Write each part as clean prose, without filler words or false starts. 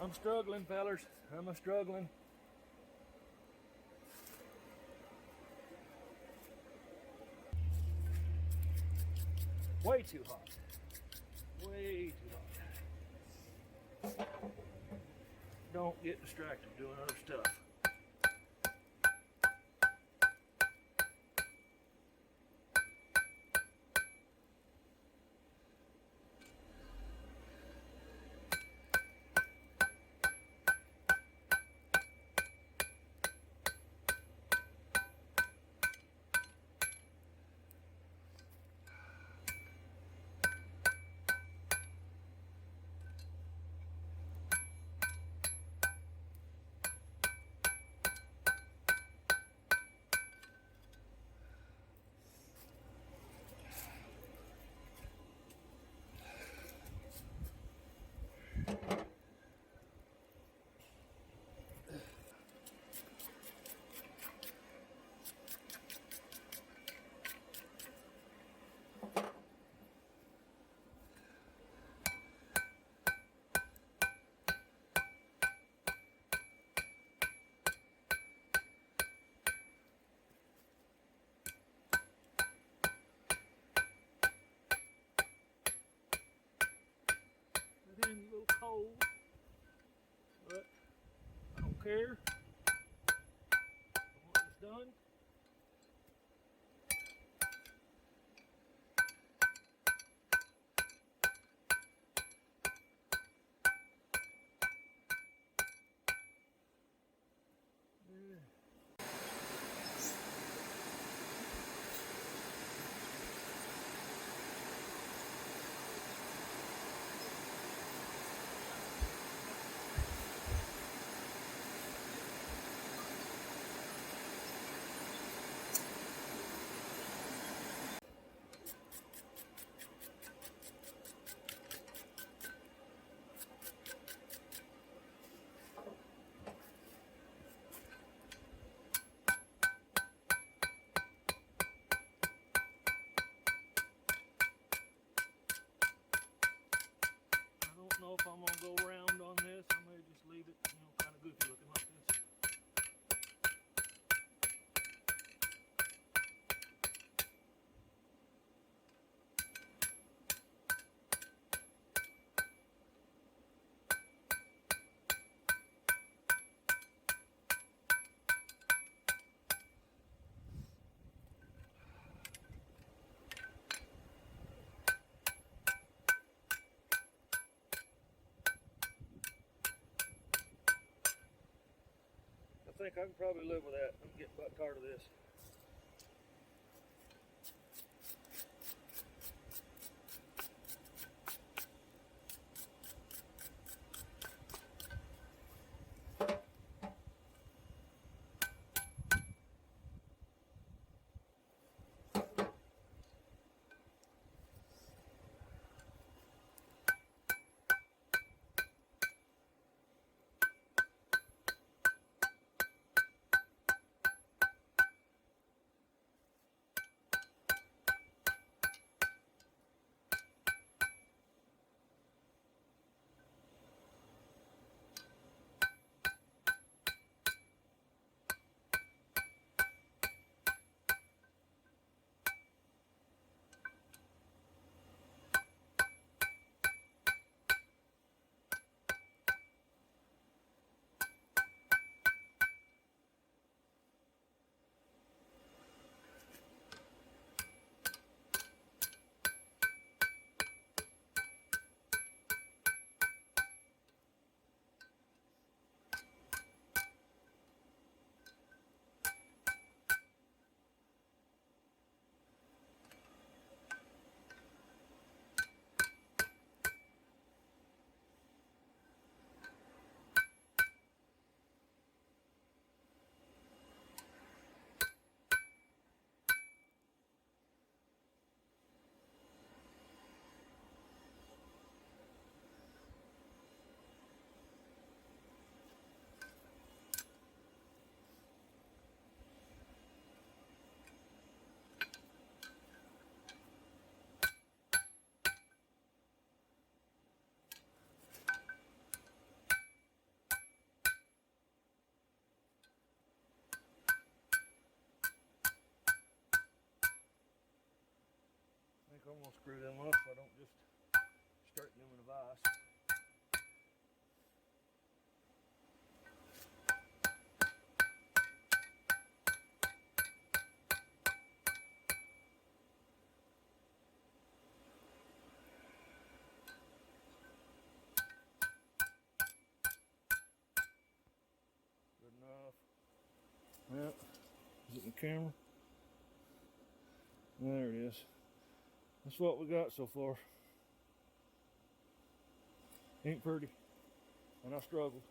I'm struggling, fellers. I'm struggling. Way too hot. Way too hot. Don't get distracted doing other stuff. think I can probably live with that. I'm getting about tired of this. I think I'm gonna screw them up so I don't just straighten them in a vise. Good enough. Yep. Is it in the camera? There it is. That's what we got so far. Ain't pretty. And I struggled.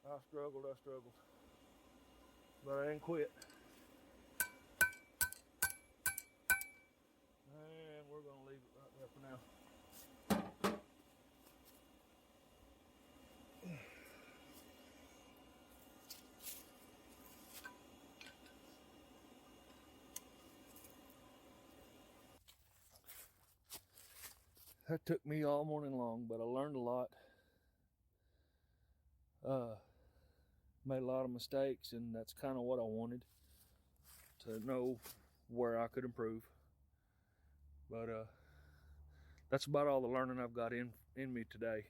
I struggled. But I ain't quit. And we're gonna leave it right there for now. That took me all morning long, but I learned a lot. Made a lot of mistakes, and that's kind of what I wanted, to know where I could improve. But that's about all the learning I've got in me today.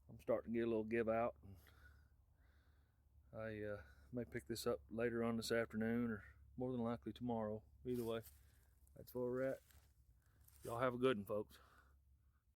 I'm starting to get a little give out, and I may pick this up later on this afternoon, or more than likely tomorrow. Either way, that's where we're at. Y'all have a good one, folks.